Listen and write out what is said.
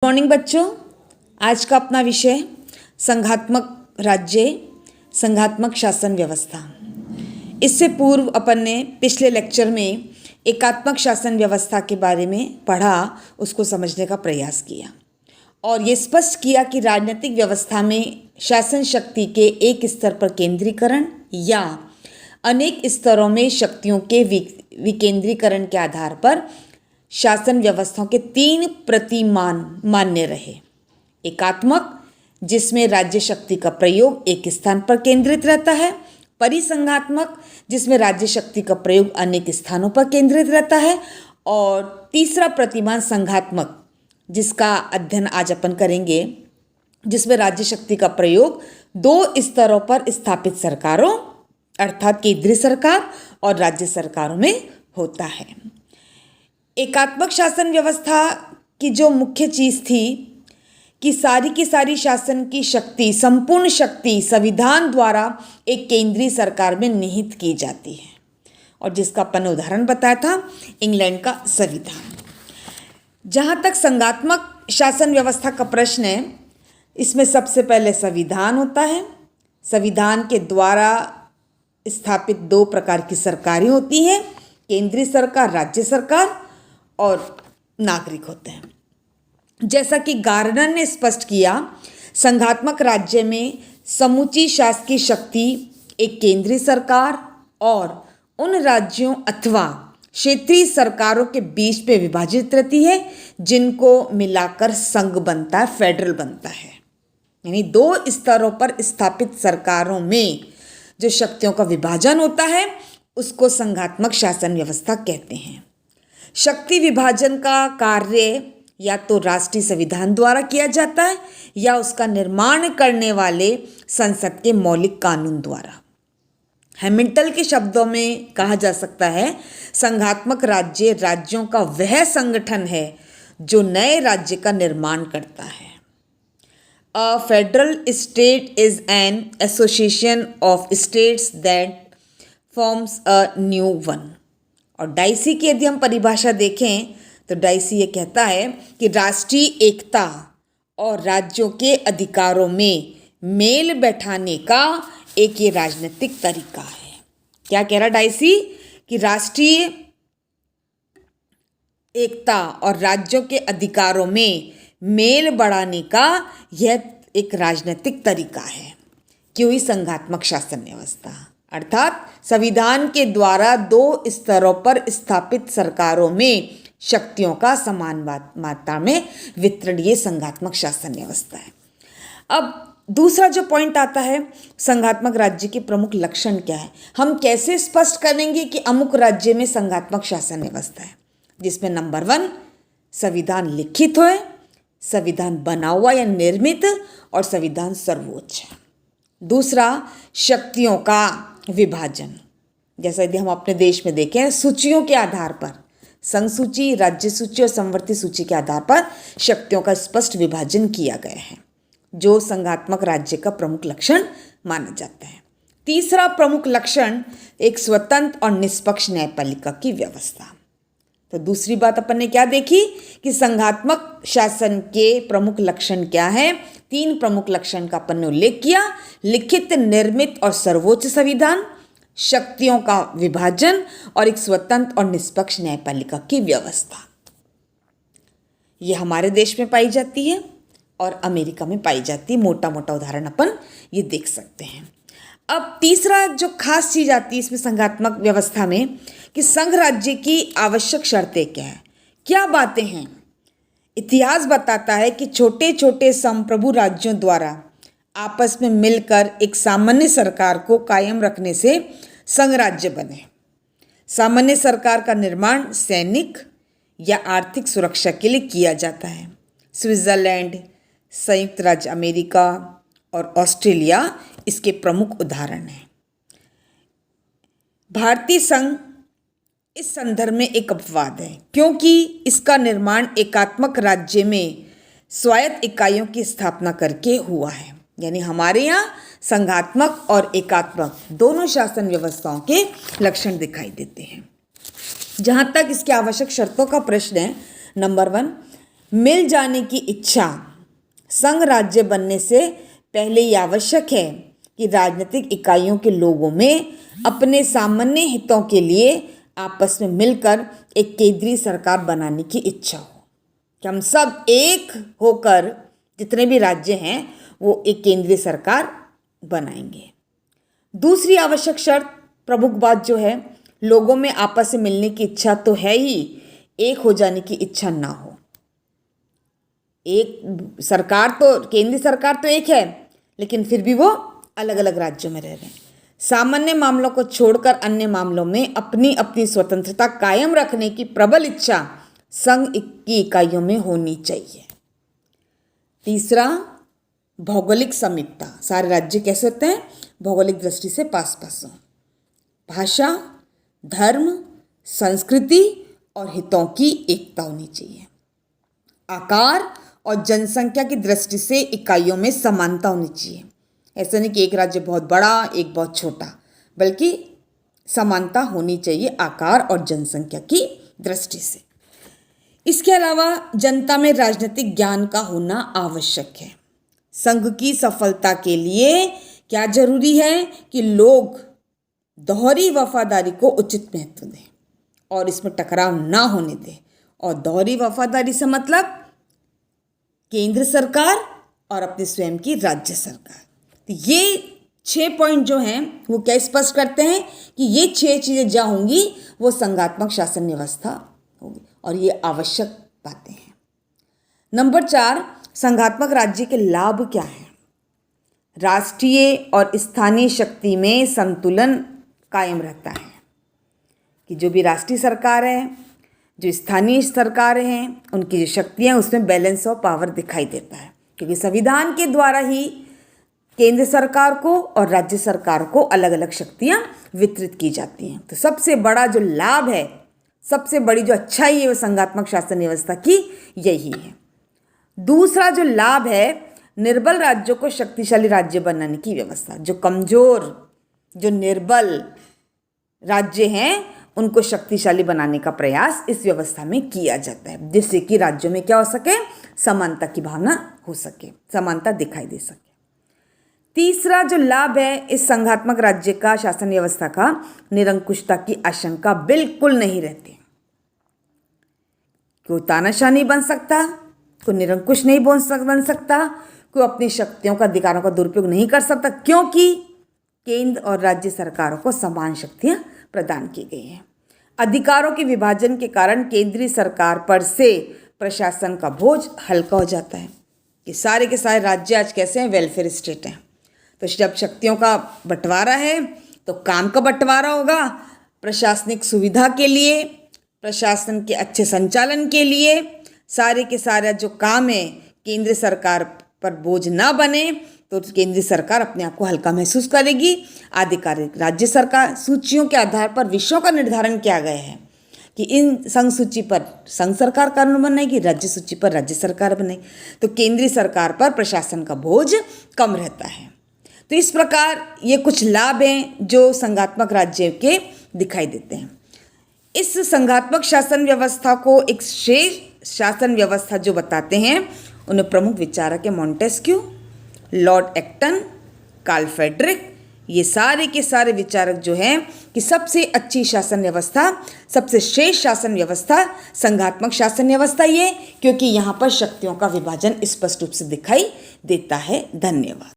Morning बच्चों, आज का अपना विषय संघात्मक राज्य, संघात्मक शासन व्यवस्था। इससे पूर्व अपन ने पिछले लेक्चर में एकात्मक शासन व्यवस्था के बारे में पढ़ा, उसको समझने का प्रयास किया और ये स्पष्ट किया कि राजनीतिक व्यवस्था में शासन शक्ति के एक स्तर पर केंद्रीकरण या अनेक स्तरों में शक्तियों के विकेंद्रीकरण के आधार पर शासन व्यवस्थाओं के तीन प्रतिमान मान्य रहे। एकात्मक, जिसमें राज्य शक्ति का प्रयोग एक स्थान पर केंद्रित रहता है। परिसंघात्मक, जिसमें राज्य शक्ति का प्रयोग अनेक स्थानों पर केंद्रित रहता है। और तीसरा प्रतिमान संघात्मक, जिसका अध्ययन आज अपन करेंगे, जिसमें राज्य शक्ति का प्रयोग दो स्तरों पर स्थापित सरकारों अर्थात केंद्रीय सरकार और राज्य सरकारों में होता है। एकात्मक शासन व्यवस्था की जो मुख्य चीज़ थी कि सारी की सारी शासन की शक्ति, संपूर्ण शक्ति संविधान द्वारा एक केंद्रीय सरकार में निहित की जाती है और जिसका अपन ने उदाहरण बताया था इंग्लैंड का संविधान। जहाँ तक संघात्मक शासन व्यवस्था का प्रश्न है, इसमें सबसे पहले संविधान होता है। संविधान के द्वारा स्थापित दो प्रकार की सरकारें होती हैं, केंद्रीय सरकार, राज्य सरकार और नागरिक होते हैं। जैसा कि गार्डनर ने स्पष्ट किया, संघात्मक राज्य में समूची शासकीय शक्ति एक केंद्रीय सरकार और उन राज्यों अथवा क्षेत्रीय सरकारों के बीच में विभाजित रहती है, जिनको मिलाकर संघ बनता है, फेडरल बनता है। यानी दो स्तरों पर स्थापित सरकारों में जो शक्तियों का विभाजन होता है उसको संघात्मक शासन व्यवस्था कहते हैं। शक्ति विभाजन का कार्य या तो राष्ट्रीय संविधान द्वारा किया जाता है या उसका निर्माण करने वाले संसद के मौलिक कानून द्वारा। हैमिल्टन के शब्दों में कहा जा सकता है, संघात्मक राज्य राज्यों का वह संगठन है जो नए राज्य का निर्माण करता है। A federal state is an association of states that forms a new one। और डाइसी की यदि हम परिभाषा देखें तो डाइसी ये कहता है कि राष्ट्रीय एकता और राज्यों के अधिकारों में मेल बैठाने का एक ये राजनीतिक तरीका है। क्या कह रहा डाइसी कि राष्ट्रीय एकता और राज्यों के अधिकारों में मेल बढ़ाने का यह एक राजनीतिक तरीका है। क्यों ही संघात्मक शासन व्यवस्था, अर्थात संविधान के द्वारा दो स्तरों पर स्थापित सरकारों में शक्तियों का समान मात्रा में वितरण, ये संघात्मक शासन व्यवस्था है। अब दूसरा जो पॉइंट आता है, संघात्मक राज्य के प्रमुख लक्षण क्या है। हम कैसे स्पष्ट करेंगे कि अमुक राज्य में संघात्मक शासन व्यवस्था है, जिसमें नंबर 1 संविधान लिखित हो, संविधान बना हुआ या निर्मित और संविधान सर्वोच्च है। दूसरा, शक्तियों का विभाजन, जैसा यदि हम अपने देश में देखें, सूचियों के आधार पर, संघ सूची, राज्य सूची और संवर्ती सूची के आधार पर शक्तियों का स्पष्ट विभाजन किया गया है, जो संघात्मक राज्य का प्रमुख लक्षण माना जाता है। तीसरा प्रमुख लक्षण, एक स्वतंत्र और निष्पक्ष न्यायपालिका की व्यवस्था। तो दूसरी बात अपन ने क्या देखी कि संघात्मक शासन के प्रमुख लक्षण क्या है। 3 प्रमुख लक्षण का अपन ने उल्लेख किया, लिखित, निर्मित और सर्वोच्च संविधान, शक्तियों का विभाजन और एक स्वतंत्र और निष्पक्ष न्यायपालिका की व्यवस्था। ये हमारे देश में पाई जाती है और अमेरिका में पाई जाती है। मोटा मोटा उदाहरण अपन ये देख सकते हैं। अब तीसरा जो खास चीज़ आती है इसमें संघात्मक व्यवस्था में कि संघ राज्य की आवश्यक शर्तें क्या है, क्या बातें हैं। इतिहास बताता है कि छोटे छोटे संप्रभु राज्यों द्वारा आपस में मिलकर एक सामान्य सरकार को कायम रखने से संघ राज्य बने। सामान्य सरकार का निर्माण सैनिक या आर्थिक सुरक्षा के लिए किया जाता है। स्विट्जरलैंड, संयुक्त राज्य अमेरिका और ऑस्ट्रेलिया इसके प्रमुख उदाहरण हैं। भारतीय संघ इस संदर्भ में एक अपवाद है, क्योंकि इसका निर्माण एकात्मक राज्य में स्वायत्त इकाइयों की स्थापना करके हुआ है। यानी हमारे यहाँ संघात्मक और एकात्मक दोनों शासन व्यवस्थाओं के लक्षण दिखाई देते हैं। जहाँ तक इसके आवश्यक शर्तों का प्रश्न है, नंबर 1 मिल जाने की इच्छा संघ राज्य बनने से पहले ये आवश्यक है कि राजनीतिक इकाइयों के लोगों में अपने सामान्य हितों के लिए आपस में मिलकर एक केंद्रीय सरकार बनाने की इच्छा हो, कि हम सब एक होकर जितने भी राज्य हैं वो एक केंद्रीय सरकार बनाएंगे। दूसरी आवश्यक शर्त, प्रमुख बात जो है, लोगों में आपस में मिलने की इच्छा तो है ही, एक हो जाने की इच्छा ना हो। एक सरकार तो, केंद्रीय सरकार तो एक है, लेकिन फिर भी वो अलग अलग राज्यों में रह रहे हैं। सामान्य मामलों को छोड़कर अन्य मामलों में अपनी अपनी स्वतंत्रता कायम रखने की प्रबल इच्छा संघ की इकाइयों में होनी चाहिए। तीसरा, भौगोलिक समीपता। सारे राज्य कैसे होते हैं? भौगोलिक दृष्टि से पास पास हों। भाषा, धर्म, संस्कृति और हितों की एकता होनी चाहिए। आकार और जनसंख्या की दृष्टि से इकाइयों में समानता होनी चाहिए। ऐसा नहीं कि एक राज्य बहुत बड़ा, एक बहुत छोटा, बल्कि समानता होनी चाहिए आकार और जनसंख्या की दृष्टि से। इसके अलावा जनता में राजनीतिक ज्ञान का होना आवश्यक है। संघ की सफलता के लिए क्या जरूरी है कि लोग दोहरी वफादारी को उचित महत्व दें और इसमें टकराव ना होने दें। और दोहरी वफादारी से मतलब केंद्र सरकार और अपने स्वयं की राज्य सरकार। तो ये 6 पॉइंट जो हैं वो क्या स्पष्ट करते हैं कि ये 6 चीज़ें जहाँ होंगी वो संघात्मक शासन व्यवस्था होगी, और ये आवश्यक बातें हैं। नंबर 4, संघात्मक राज्य के लाभ क्या हैं? राष्ट्रीय और स्थानीय शक्ति में संतुलन कायम रहता है, कि जो भी राष्ट्रीय सरकार है, जो स्थानीय सरकारें हैं, उनकी जो शक्तियाँ उसमें बैलेंस ऑफ पावर दिखाई देता है, क्योंकि संविधान के द्वारा ही केंद्र सरकार को और राज्य सरकार को अलग अलग शक्तियाँ वितरित की जाती हैं। तो सबसे बड़ा जो लाभ है, सबसे बड़ी जो अच्छाई है वो संघात्मक शासन व्यवस्था की यही है। दूसरा जो लाभ है, निर्बल राज्यों को शक्तिशाली राज्य बनाने की व्यवस्था। जो कमजोर, जो निर्बल राज्य हैं उनको शक्तिशाली बनाने का प्रयास इस व्यवस्था में किया जाता है, जिससे कि राज्यों में क्या हो सके, समानता की भावना हो सके, समानता दिखाई दे सके। तीसरा जो लाभ है इस संघात्मक राज्य का शासन व्यवस्था का, निरंकुशता की आशंका बिल्कुल नहीं रहती। कोई तानाशाह नहीं बन सकता, कोई निरंकुश नहीं बन सकता, कोई अपनी शक्तियों का, अधिकारों का दुरुपयोग नहीं कर सकता, क्योंकि केंद्र और राज्य सरकारों को समान शक्तियां प्रदान की गई हैं। अधिकारों के विभाजन के कारण केंद्रीय सरकार पर से प्रशासन का बोझ हल्का हो जाता है, कि सारे के सारे राज्य आज कैसे हैं, वेलफेयर स्टेट हैं। तो जब शक्तियों का बंटवारा है तो काम का बंटवारा होगा, प्रशासनिक सुविधा के लिए, प्रशासन के अच्छे संचालन के लिए, सारे के सारे जो काम है केंद्र सरकार पर बोझ ना बने, तो केंद्रीय सरकार अपने आप को हल्का महसूस करेगी। आधिकारिक राज्य सरकार सूचियों के आधार पर विषयों का निर्धारण किया गया है कि इन संघ सूची पर संघ सरकार कानून बनाएगी, राज्य सूची पर राज्य सरकार बनेगी। तो केंद्रीय सरकार पर प्रशासन का बोझ कम रहता है। तो इस प्रकार ये कुछ लाभ हैं जो संघात्मक राज्य के दिखाई देते हैं। इस संघात्मक शासन व्यवस्था को एक श्रेष्ठ शासन व्यवस्था जो बताते हैं, उन्हें प्रमुख विचारक है Montesquieu, Lord Acton, Carl Friedrich. ये सारे के सारे विचारक जो हैं कि सबसे अच्छी शासन व्यवस्था, सबसे श्रेष्ठ शासन व्यवस्था संघात्मक शासन व्यवस्था ये, क्योंकि यहाँ पर शक्तियों का विभाजन स्पष्ट रूप से दिखाई देता है। धन्यवाद।